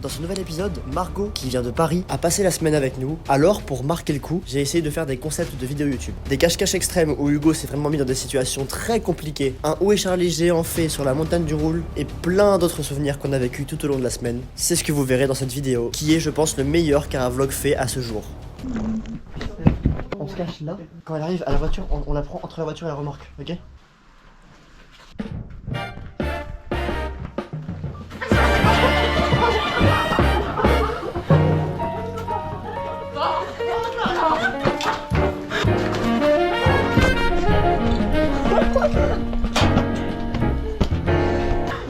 Dans ce nouvel épisode, Margot, qui vient de Paris, a passé la semaine avec nous. Alors, pour marquer le coup, j'ai essayé de faire des concepts de vidéos YouTube. Des cache-cache extrêmes où Hugo s'est vraiment mis dans des situations très compliquées. Un Où est Charlie géant fait sur la montagne du Roule. Et plein d'autres souvenirs qu'on a vécu tout au long de la semaine. C'est ce que vous verrez dans cette vidéo, qui est, je pense, le meilleur qu'un vlog fait à ce jour. On se cache là. Quand elle arrive à la voiture, on la prend entre la voiture et la remorque, ok?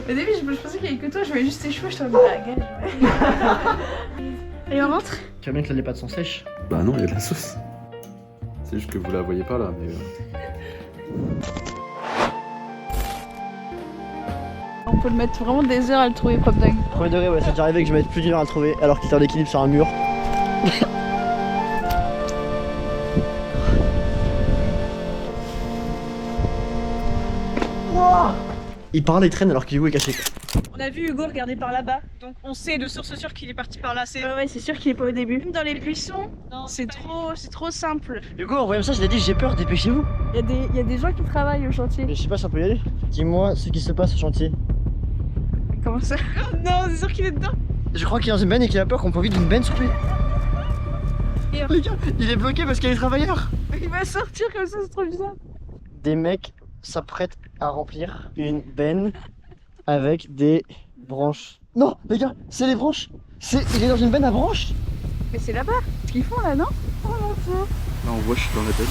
Au début, je pensais qu'il y avait que toi, je voyais juste tes cheveux, je t'en disais, ah, gage. Et on rentre? Tu vois bien que là les pattes sont sèches? Bah non, il y a de la sauce. C'est juste que vous la voyez pas là, mais... On peut le mettre vraiment des heures à le trouver, Pop Dog. Premier degré, ouais, c'est déjà arrivé que je mette plus d'une heure à le trouver alors qu'il était en équilibre sur un mur. Il parle et traîne alors qu'Hugo est caché. On a vu Hugo regarder par là-bas, donc on sait de source sûre qu'il est parti par là. Ouais, c'est sûr qu'il est pas au début. Même dans les buissons, c'est trop simple. Hugo, en voyant ça, je l'ai dit, j'ai peur, dépêchez-vous. Il y a des gens qui travaillent au chantier. Mais je sais pas si on peut y aller. Dis-moi ce qui se passe au chantier. Comment ça? Non, c'est sûr qu'il est dedans. Je crois qu'il est dans une benne et qu'il a peur qu'on profite d'une benne sur lui. Et Les gars, il est bloqué parce qu'il y a des travailleurs. Il va sortir comme ça, c'est trop bizarre. Des mecs s'apprêtent à remplir une benne avec des branches. Non, les gars, c'est les branches. Il est dans une benne à branches. Mais c'est là-bas, ce qu'ils font là, non? Oh mon dieu. Là on voit, je suis dans la benne.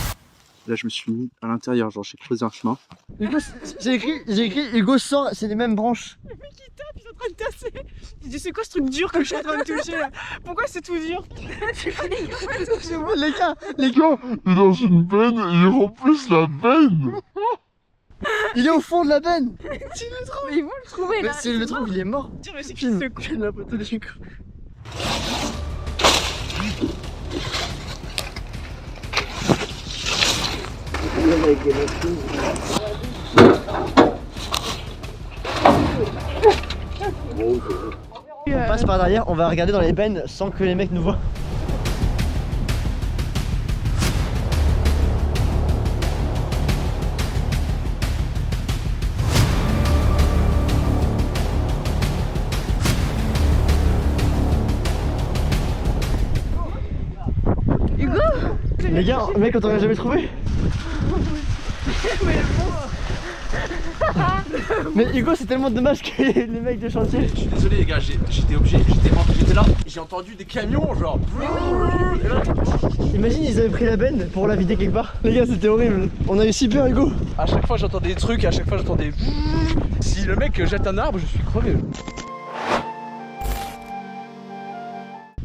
Là je me suis mis à l'intérieur, genre j'ai creusé un chemin. Hugo, j'ai écrit Hugo sort, c'est les mêmes branches. Le mec il tape, il est en train de tasser. Il dit c'est quoi ce truc dur que je suis en train de toucher là? Pourquoi c'est tout dur? Les gars, il est dans une benne et il remplisse la benne. il est au fond de la benne. Tu le trouves? Mais vous le trouvez Mais là? si je le trouve, il est mort. Tiens, mais c'est qui Filme, ce filme la photo de Hugo. On passe par derrière, on va regarder dans les bennes sans que les mecs nous voient. Hugo? Les gars, mec, on t'aurait jamais trouvé. Mais Hugo, c'est tellement dommage que les mecs de chantier. Je suis désolé les gars, j'étais là, j'ai entendu des camions genre. Et là, Imagine, ils avaient pris la benne pour la vider quelque part. Les gars, c'était horrible. On a eu si peur, Hugo. à chaque fois j'entendais des trucs, à chaque fois j'entendais. Si le mec jette un arbre, je suis crevé.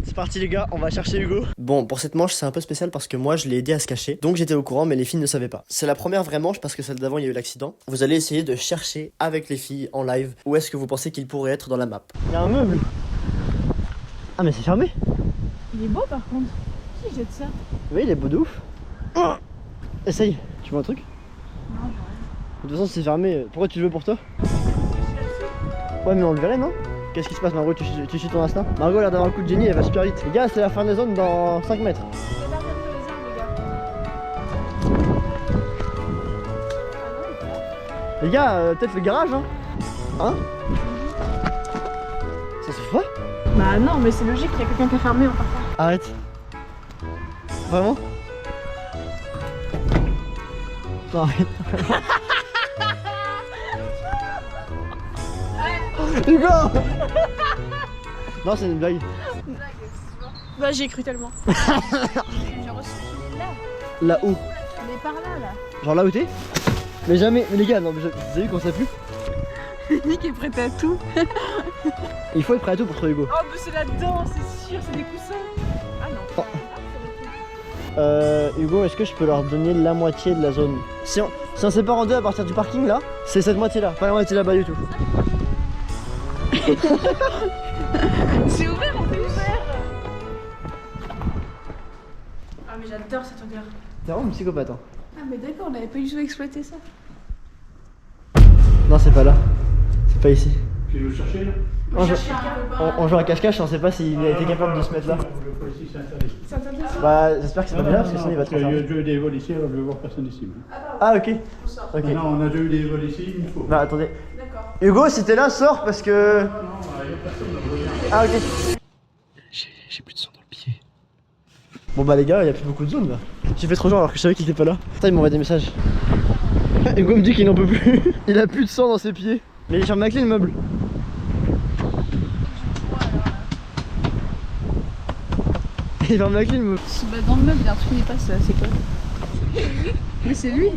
C'est parti les gars, on va chercher Hugo. Bon, pour cette manche c'est un peu spécial parce que moi je l'ai aidé à se cacher. Donc j'étais au courant mais les filles ne savaient pas. C'est la première vraie manche parce que celle d'avant il y a eu l'accident. Vous allez essayer de chercher avec les filles en live où est-ce que vous pensez qu'il pourrait être dans la map. Il y a un meuble. Ah mais c'est fermé. Il est beau par contre. Qui jette ça? Oui, il est beau de ouf. Oh, essaye, tu vois un truc? Non, De toute façon c'est fermé, pourquoi tu le veux pour toi? Ouais mais on le verrait non? Qu'est-ce qui se passe Margot, tu suis ton instinct? Margot a l'air d'avoir un coup de génie, elle va super vite. Les gars, c'est la fin de la zone dans 5 mètres. Les gars, peut-être le garage hein? Hein? Ça se fait pas? Bah non, mais c'est logique, il y a quelqu'un qui a fermé en partant. Arrête. Vraiment? Non arrête. Hugo. Non c'est une blague. Bah j'y ai cru tellement. J'ai reçu là. Là où? Mais par là, là. Genre là où t'es? Mais jamais, mais les gars, non mais vous avez vu comment ça pue? Nick est prêt à tout. Il faut être prêt à tout pour trouver Hugo. Oh mais c'est là-dedans, c'est sûr, c'est des coussins. Ah non. Oh. Hugo, est-ce que je peux leur donner la moitié de la zone? Si on sépare en deux à partir du parking là, c'est cette moitié là, pas la moitié là-bas du tout. C'est ouvert, on fait ouvert. Ah mais j'adore cette odeur. T'es vraiment une psychopathe hein. Ah mais d'accord, on avait pas du tout exploité ça. Non c'est pas là. C'est pas ici. Qui veut chercher là? On joue à cache-cache, on sait pas s'il a été capable de se mettre là. Le policier s'interdit. Bah j'espère que c'est pas bien parce que sinon il va te Il y a faire. déjà eu des vols ici, alors je vais voir personne ici. Ah ok. Ok. Non, on a déjà eu des vols ici, il faut. Bah attendez. Hugo, si t'es là, sors parce que. Ah ok. J'ai plus de sang dans le pied. Bon bah les gars, il y a plus beaucoup de zones là. J'ai fait trop genre alors que je savais qu'il était pas là. Putain, il m'envoie des messages. Hugo me dit qu'il n'en peut plus. Il a plus de sang dans ses pieds. Mais il ferme la clé le meuble. Il ferme la clé le meuble. Bah, dans le meuble, il y a un truc qui n'est pas ça, c'est quoi? Mais c'est lui.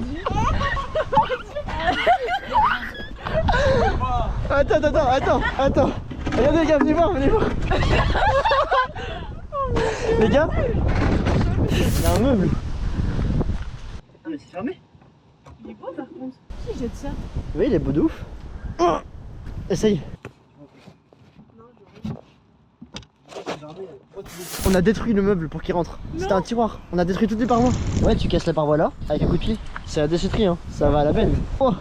Attends. Regardez les gars, venez voir. Les gars, il y a un meuble. Ah mais c'est fermé. Il est beau par contre. Qui jette ça? Oui, il est beau de ouf. Oh, essaye. On a détruit le meuble pour qu'il rentre. C'était un tiroir. On a détruit toutes les parois. Ouais, tu casses la paroi là avec un coup de pied. C'est la déchetterie, hein. Ça va à la benne. Oh.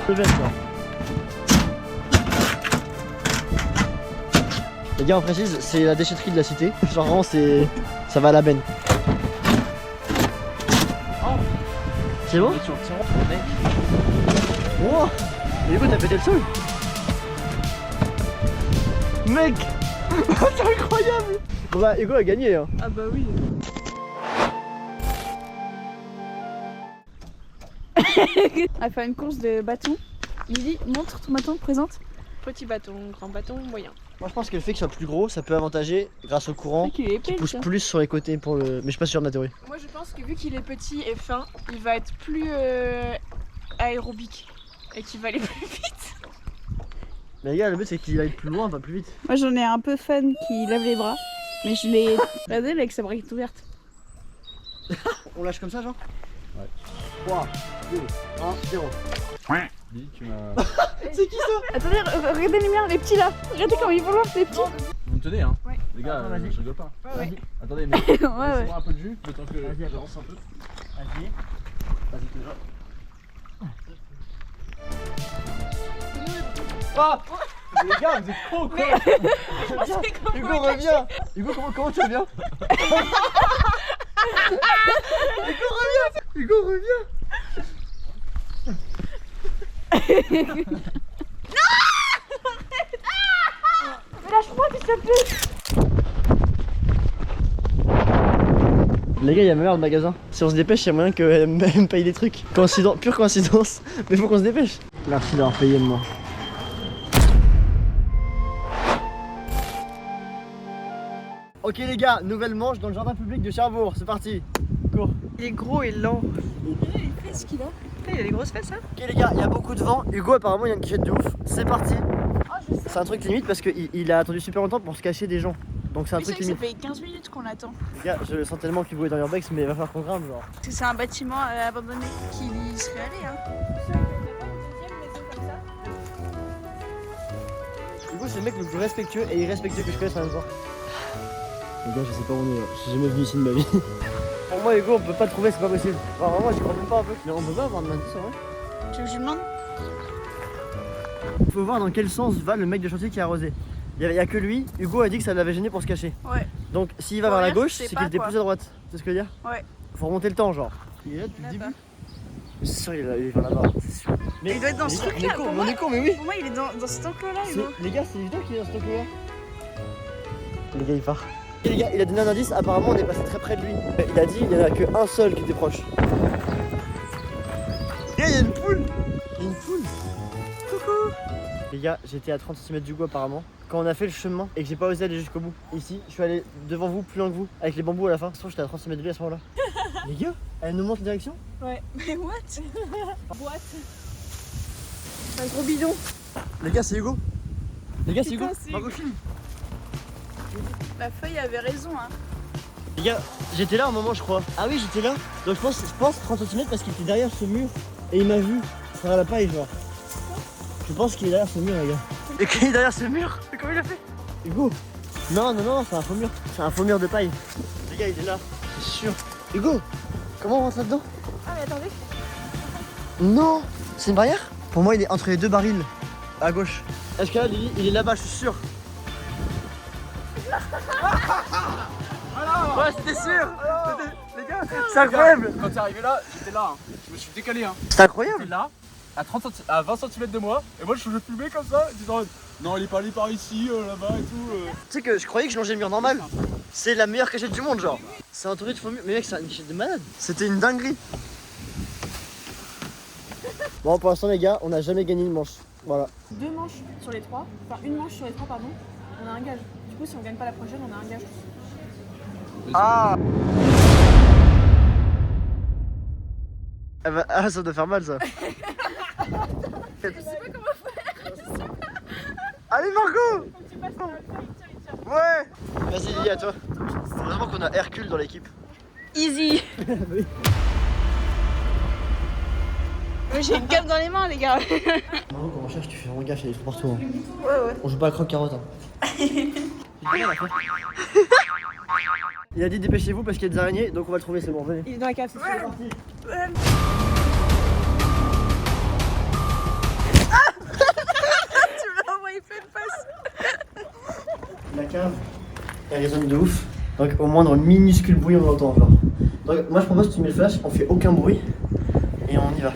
C'est bête ça. Les gars, on précise, c'est la déchetterie de la cité. Genre vraiment, c'est. Ça va à la benne. C'est bon? Wow. Mais Hugo, t'as pété le sol? Mec. C'est incroyable. Bon bah Hugo a gagné hein. Ah bah oui. On va faire une course de bâton. Lily, montre ton bâton, présente. Petit bâton, grand bâton, moyen. Moi je pense que le fait qu'il soit plus gros, ça peut avantager grâce au courant Qu'il est épais, qui pousse ça. plus sur les côtés pour le. Mais je suis pas sûr de ma théorie. Moi je pense que vu qu'il est petit et fin, il va être plus aérobique et qu'il va aller plus vite. Mais les gars, le but c'est qu'il aille plus loin, pas plus vite. Moi j'en ai un peu fun qui lève les bras. Mais je l'ai. Regardez avec sa braquette ouverte. On lâche comme ça genre? Ouais. 3, 2, 1, 0. Dis, tu m'as. C'est qui ça? Attendez, regardez les miens, les petits là. Regardez comment ils volent, les petits. Vous me tenez, hein? Ouais. Les gars, Attends, vas-y. je rigole pas. Ouais. Attendez, mais. Ouais, ouais. Laissez-moi un peu de jus, le temps que Vas-y, j'avance un peu. Vas-y. Vas-y, déjà. Ah! Les gars, vous êtes trop quoi? Hugo reviens! Hugo, comment tu reviens? Hugo reviens! Lâche-moi, s'il te plaît. Les gars, il y a ma mère dans le magasin. Si on se dépêche, il y a moyen qu'elle me paye des trucs. Coïncidence, pure coïncidence. Mais faut qu'on se dépêche. Merci d'avoir payé moi. Ok les gars, nouvelle manche dans le jardin public de Cherbourg. C'est parti. Cours. Il est gros et lent. Les fesses qu'il a. Il a des grosses fesses, hein? Ok les gars, il y a beaucoup de vent. Hugo apparemment il y a une quichette de ouf. C'est parti. C'est un truc limite parce qu'il a attendu super longtemps pour se cacher des gens. Donc c'est un Oui, c'est truc vrai que ça limite. fait 15 minutes qu'on attend. Les gars, je le sens tellement qu'Hugo est dans l'urbex, mais il va falloir qu'on grimpe genre. Parce que c'est un bâtiment abandonné qu'il y serait allé. Hein. Hugo c'est le mec le plus respectueux et irrespectueux que je connaisse en même temps. Les gars, je sais pas où on est, je suis jamais venu ici de ma vie. Pour moi, Hugo, on peut pas le trouver, c'est pas possible. Enfin, vraiment, j'y crois même pas un peu. Mais on peut pas avoir de indice en vrai. Tu veux que je lui demande? Faut voir dans quel sens va le mec de chantier qui a arrosé. Il y a que lui, Hugo a dit que ça l'avait gêné pour se cacher. Ouais. Donc s'il va Pour vers la rien, gauche, je sais c'est pas, qu'il était quoi. plus à droite. C'est ce que je veux dire? Ouais. Faut remonter le temps, genre. Il est là depuis le Là-bas. début. Mais c'est sûr, il est vers là-bas, c'est sûr. Mais Il doit être dans ce truc-là, pour On moi. est con, mais oui. Pour moi, il est dans cet enclos-là, Hugo. Les gars, c'est évident qu'il est dans ce truc-là. Les gars, il part. Et les gars, il a donné un indice, apparemment on est passé très près de lui. Il a dit il y en a qu'un seul qui était proche. Les gars, il y a une poule. Il y a une poule. Coucou. Les gars, j'étais à 30 cm du goût apparemment. Quand on a fait le chemin et que j'ai pas osé aller jusqu'au bout, ici, je suis allé devant vous, plus loin que vous, avec les bambous à la fin. Je trouve que j'étais à 30 cm de lui à ce moment-là. Les gars, elle nous montre la direction? Ouais. Mais what? What? Un gros bidon. Les gars, c'est Hugo. Les gars, c'est Hugo. Putain, c'est Bravo, film. La feuille avait raison, hein. Les gars, j'étais là un moment, je crois. Ah oui, j'étais là. Donc je pense 30 cm parce qu'il était derrière ce mur et il m'a vu. Ça va la paille, genre. Je pense qu'il est derrière ce mur, les gars. Et qu'il est derrière ce mur? Mais comment il a fait? Hugo. Non, c'est un faux mur. C'est un faux mur de paille. Les gars, il est là. C'est sûr. Hugo, comment on rentre là-dedans? Ah, mais attendez. Non, c'est une barrière? Pour moi, il est entre les deux barils. À gauche. Est-ce que là, Lily, il est là-bas, je suis sûr. Ouais, c'était sûr. Les gars, c'est incroyable. Quand t'es arrivé là, j'étais là. Hein. Je me suis décalé. Hein. C'est incroyable. J'étais là, à 20 cm de moi, et moi je filmais comme ça, disant non, il est pas allé par ici, là-bas et tout. Tu sais que je croyais que je longeais le mur normal. C'est la meilleure cachette du monde, genre. C'est entouré de faux murs. Mais mec, c'est une cachette de malade. C'était une dinguerie. Bon, pour l'instant, les gars, on n'a jamais gagné une manche. Voilà. 2 manches sur les 3, enfin une manche sur les 3, pardon, on a un gage. Du coup, si on gagne pas la prochaine, on a un gage. Ah ah, ça doit faire mal, ça. Je sais pas comment faire. Allez, Margot. Faut que tu passes par le feuille, tiens. Ouais. Vas-y, Lily, à toi. Faut vraiment qu'on a Hercule dans l'équipe. Easy. Mais j'ai une cape dans les mains, les gars. Margot, quand on cherche, tu fais vraiment gaffe, il y a des trous partout. Hein. Ouais. On joue pas à croque-carotte. Hein. Il a dit dépêchez-vous parce qu'il y a des araignées, donc on va le trouver, c'est bon, venez. Il est dans la cave, c'est sûr. Tu m'as envoyé plein de passes. La cave, elle résonne de ouf. Donc au moindre minuscule bruit, on l'entend encore. Donc moi je propose que tu mets le flash, on fait aucun bruit et on y va.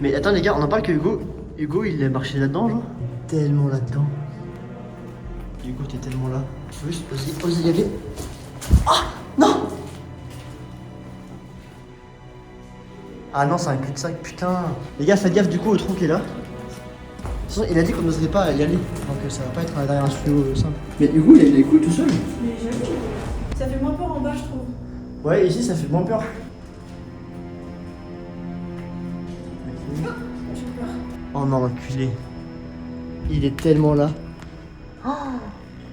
Mais attends les gars, on en parle que Hugo. Hugo il est marché là-dedans, genre. Tellement là-dedans. Hugo t'es tellement là. Faut juste oser y aller. Ah non. Ah non, c'est un cul-de-sac, putain. Les gars, faites gaffe du coup au trou qui est là. De toute façon, il a dit qu'on n'oserait pas y aller, donc ça va pas être derrière un studio simple. Mais Hugo, il est cool tout seul. Mais j'avoue, ça fait moins peur en bas, je trouve. Ouais, ici ça fait moins peur. Oh non, enculé. Il est tellement là. Oh.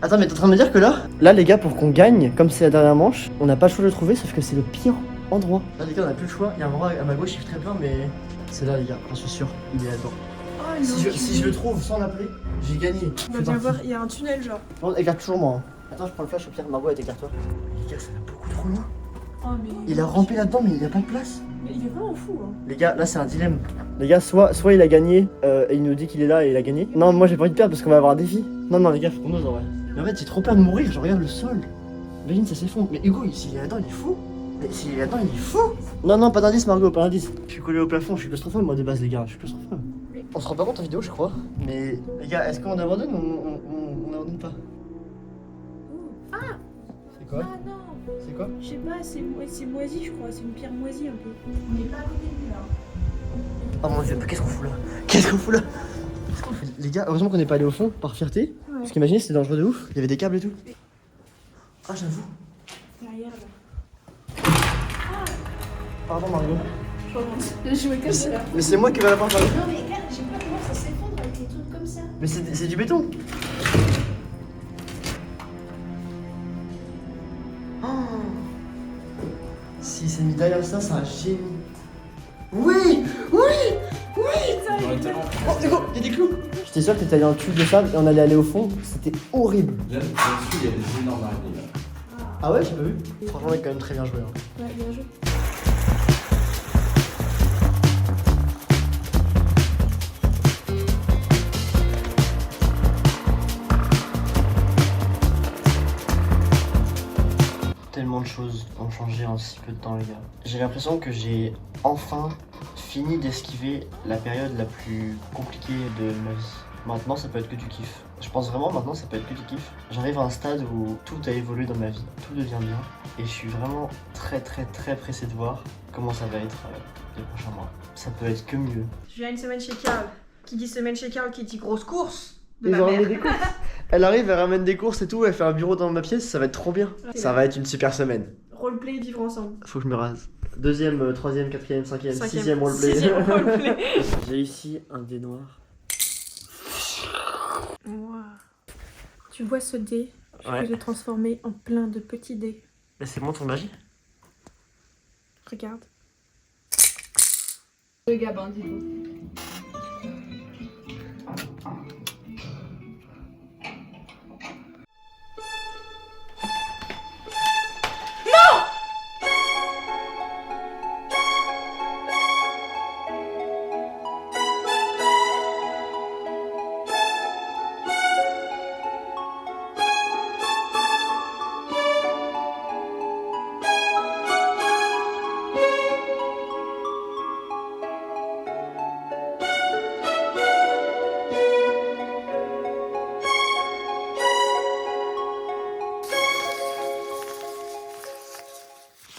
Attends, mais t'es en train de me dire que là les gars, pour qu'on gagne, comme c'est la dernière manche, on n'a pas le choix de le trouver, sauf que c'est le pire endroit. Là les gars, on a plus le choix. Il y a un endroit à ma gauche, il fait très peur, mais c'est là les gars, j'en suis sûr. Il est là-dedans. Oh, Si je le trouve sans l'appeler, j'ai gagné. On va bien voir, il y a un tunnel genre. Non, écarte toujours moi. Hein. Attends, je prends le flash au pire, Margot, elle écarte-toi. Les gars, ça va beaucoup trop loin. Oh, mais... Il a rampé là-dedans, mais il n'y a pas de place. Mais il est vraiment fou, hein. Les gars, là c'est un dilemme. Les gars, soit il a gagné et il nous dit qu'il est là et il a gagné. Non, moi j'ai pas envie de perdre parce qu'on va avoir un défi. Non, les gars, faut qu'on ose en vrai. Mais en fait, j'ai trop peur de mourir, je regarde le sol. Imagine, ça s'effondre. Mais Hugo, s'il est là-dedans, il est fou. Mais s'il est là-dedans, il est fou. Non, pas d'indice, Margot, pas d'indice. Je suis collé au plafond, je suis claustrophobe moi de base, les gars, je suis claustrophobe. On se rend pas compte en vidéo, je crois. Mais les gars, est-ce qu'on abandonne ou on abandonne pas? Ah. C'est quoi? Ah non. C'est quoi? Je sais pas, c'est moisi, je crois. C'est une pierre moisie un peu. On est pas à côté de lui là. Oh mon dieu, qu'est-ce qu'on fout là? Qu'est-ce qu'on fout là? Les gars, heureusement qu'on n'est pas allé au fond par fierté. Ouais. Parce qu'imaginez, c'était dangereux de ouf. Il y avait des câbles et tout. Ah, j'avoue. Derrière là. Pardon, Margot. Je jouais comme ça. Mais c'est moi qui vais la prendre. Non mais regarde, j'ai pas comment ça s'effondre avec des trucs comme ça. Mais c'est du béton. Oh. Si c'est mis derrière ça, c'est un génie. Oui. Oh, Hugo, il y a des clous. J'étais sûr que t'étais allé dans le tube de sable et on allait aller au fond. C'était horrible. Là-dessus, il y a des énormes araignées là. Ah ouais, j'ai pas vu. Franchement, mec, quand même très bien joué. Hein. Ouais, bien joué. Tellement de choses ont changé en si peu de temps, les gars. J'ai l'impression que j'ai enfin fini d'esquiver la période la plus compliquée de ma vie. Maintenant, ça peut être que du kiff. Je pense vraiment maintenant, ça peut être que du kiff. J'arrive à un stade où tout a évolué dans ma vie, tout devient bien. Et je suis vraiment très pressé de voir comment ça va être les prochains mois. Ça peut être que mieux. Je viens une semaine chez Carl. Qui dit semaine chez Carl, qui dit grosse course de Ils ma ont mère. ramené des courses. Elle arrive, elle ramène des courses et tout, elle fait un bureau dans ma pièce, ça va être trop bien. Ça va être une super semaine. Roleplay, vivre ensemble. Faut que je me rase. Deuxième, troisième, quatrième, cinquième, Cinquième. sixième roleplay. Sixième roleplay. J'ai ici un dé noir. Wow. Tu vois ce dé? Je Ouais. peux le transformer en plein de petits dés. Mais c'est mon tour de magie. Regarde. Le gabin, dis-vous.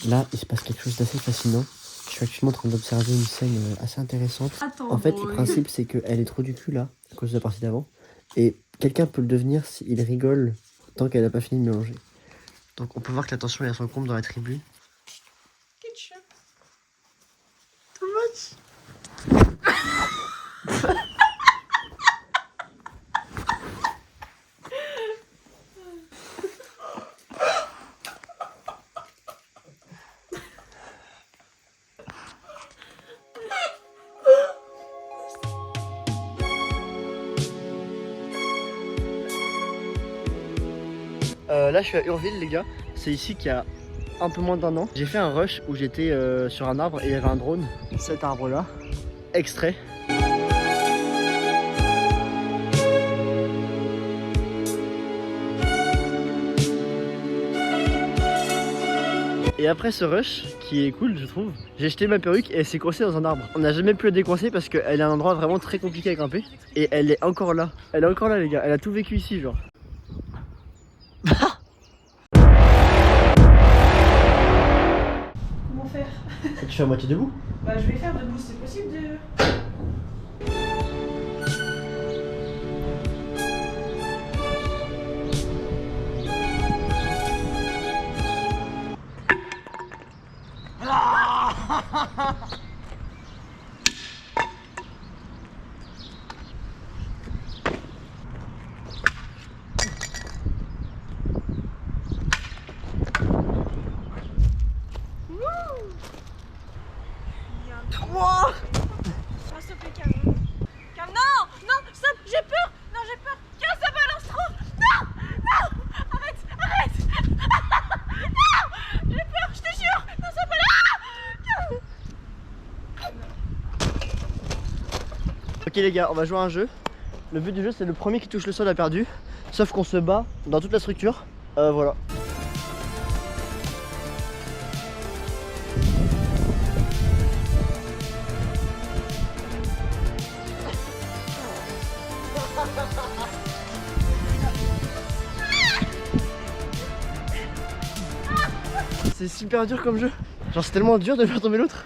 Là, il se passe quelque chose d'assez fascinant. Je suis actuellement en train d'observer une scène assez intéressante. En fait, le principe, c'est qu'elle est trop du cul là, à cause de la partie d'avant. Et quelqu'un peut le devenir s'il rigole tant qu'elle n'a pas fini de mélanger. Donc on peut voir que la tension est à son comble dans la tribu. Ketchup. Too much. Là je suis à Urville les gars, c'est ici qu'il y a un peu moins d'1 an. J'ai fait un rush où j'étais sur un arbre et il y avait un drone. Cet arbre là, extrait. Et après ce rush, qui est cool je trouve, j'ai jeté ma perruque et elle s'est coincée dans un arbre. On n'a jamais pu la décoincer parce qu'elle est à un endroit vraiment très compliqué à grimper. Et elle est encore là. Elle est encore là les gars, elle a tout vécu ici genre. Comment faire? Tu fais à moitié debout? Bah je vais faire debout, c'est possible de... Wow. Oh, s'il te plaît, calme. Calme. Non, non, stop, j'ai peur. Non, j'ai peur. Calme, ça balance trop. Non, non, arrête, arrête. Non, j'ai peur, je te jure. Non, ça balance. Ok les gars, on va jouer à un jeu. Le but du jeu c'est le premier qui touche le sol a perdu. Sauf qu'on se bat dans toute la structure. Voilà. C'est super dur comme jeu. Genre c'est tellement dur de faire tomber l'autre.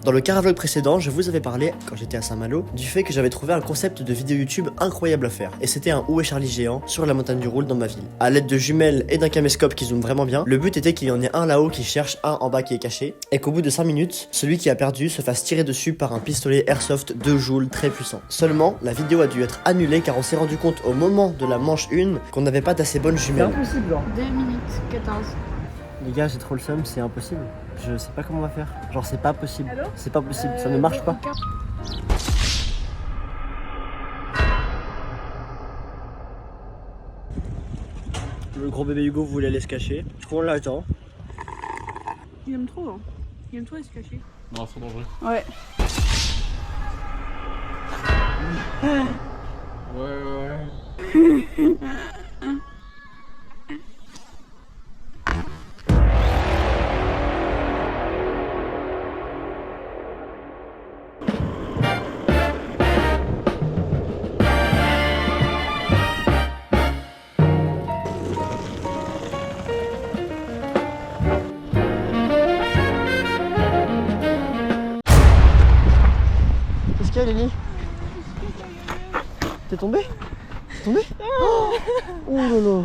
Dans le caravlog précédent, je vous avais parlé, quand j'étais à Saint-Malo, du fait que j'avais trouvé un concept de vidéo YouTube incroyable à faire. Et c'était un Où est Charlie géant sur la montagne du Roule dans ma ville. À l'aide de jumelles et d'un caméscope qui zoome vraiment bien, le but était qu'il y en ait un là-haut qui cherche un en bas qui est caché, et qu'au bout de 5 minutes, celui qui a perdu se fasse tirer dessus par un pistolet airsoft 2 joules très puissant. Seulement, la vidéo a dû être annulée car on s'est rendu compte au moment de la manche 1 qu'on n'avait pas d'assez bonnes jumelles. C'est impossible genre. 2 minutes 14. Les gars, j'ai trop le seum, c'est impossible. Je sais pas comment on va faire. Genre, c'est pas possible. Allô? C'est pas possible, ça ne marche pas. Le gros bébé Hugo voulait aller se cacher. Du coup, on l'attend. Il aime trop, hein. Il aime trop aller se cacher. Non, c'est dangereux. Ouais. Ouais. Qu'est-ce qu'il y a, Lily? T'es tombé? T'es tombé? Oh là là.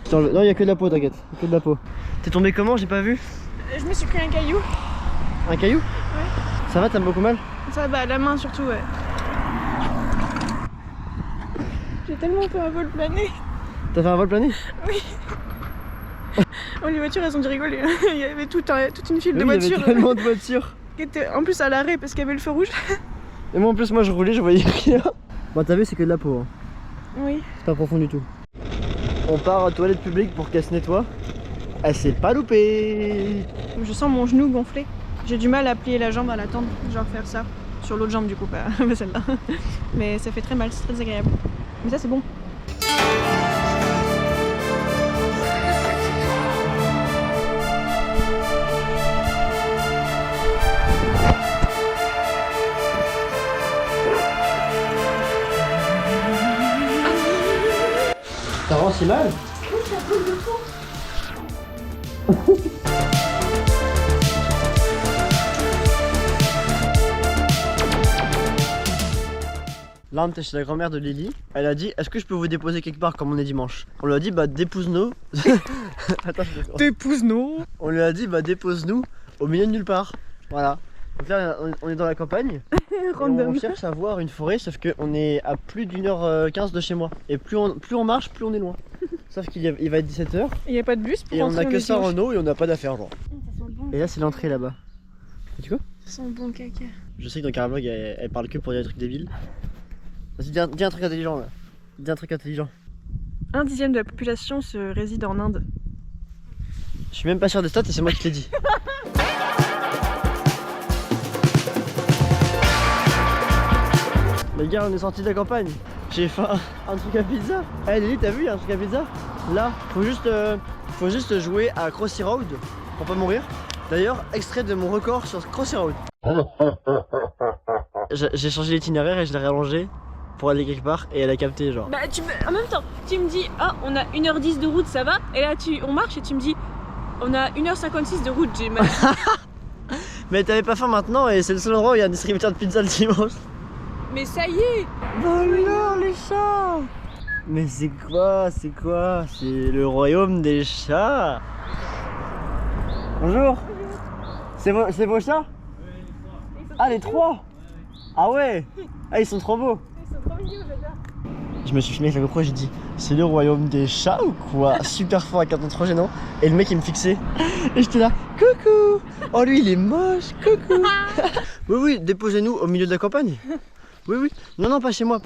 Attends, non, il y a que de la peau, t'inquiète. Il y a que de la peau. T'es tombé comment? J'ai pas vu. Je me suis pris un caillou. Un caillou? Ouais. Ça va, t'as beaucoup mal? Ça, bah, la main surtout, ouais. J'ai tellement fait un vol plané. T'as fait un vol plané? Oui. Oh, les voitures, elles ont dû rigoler. Il y avait toute une file de Oui, voitures. il y avait tellement de voitures. Qui étaient en plus à l'arrêt parce qu'il y avait le feu rouge. Et moi en plus, moi je roulais, je voyais rien. Bon, t'as vu, c'est que de la peau. Hein. Oui. C'est pas profond du tout. On part à toilette publique pour qu'elle se nettoie. Elle s'est pas loupée. Je sens mon genou gonfler. J'ai du mal à plier la jambe à la tendre, genre faire ça. Sur l'autre jambe du coup, pas celle-là. Mais ça fait très mal, c'est très agréable. Mais ça c'est bon. pas si mal. Oui, ça brûle de fou. Là on était chez la grand-mère de Lily. Elle a dit est-ce que je peux vous déposer quelque part comme on est dimanche? On lui a dit bah dépose-nous. Attends, Dépousse-nous. on lui a dit bah dépose-nous au milieu de nulle part. Voilà. Donc là on est dans la campagne. Et on cherche à voir une forêt, sauf qu'on est à plus d'1h15 de chez moi. Et plus on marche, plus on est loin. Sauf qu'il va être 17h. Il n'y a pas de bus pour Et on rentrer a que ça dimanche. en eau et on n'a pas d'affaires genre. Ça sent bon. Et là c'est l'entrée là-bas. Et tu quoi? Ça sent bon caca. Je sais que dans Carablog elle parle que pour dire des trucs débiles. Vas-y dis un truc intelligent là. Dis un truc intelligent. 1/10 de la population se réside en Inde. Je suis même pas sûr des stats et c'est moi qui te l'ai dit. Les gars on est sortis de la campagne. J'ai faim. Un truc à pizza. Eh Lily t'as vu un truc à pizza? Là faut juste jouer à Crossy Road pour pas mourir. D'ailleurs extrait de mon record sur Crossy Road. J'ai changé l'itinéraire et je l'ai rallongé pour aller quelque part et elle a capté genre. Bah en même temps, tu me dis oh on a 1h10 de route ça va et là on marche et tu me dis on a 1h56 de route j'ai mal. Mais t'avais pas faim maintenant et c'est le seul endroit où il y a un distributeur de pizza le dimanche. Mais ça y est. Bonjour les chats. Mais c'est quoi? C'est le royaume des chats. Bonjour. C'est vos chats? Ah les trois. Ah ouais. Ah ils sont trop beaux. Ils sont trop mignons j'adore. Je me suis filmé avec la GoPro et j'ai dit c'est le royaume des chats ou quoi? Super fort avec un ton trop gênant. Et le mec il me fixait. Et j'étais là, coucou. Oh lui il est moche, coucou. Oui déposez-nous au milieu de la campagne. Oui non pas chez moi.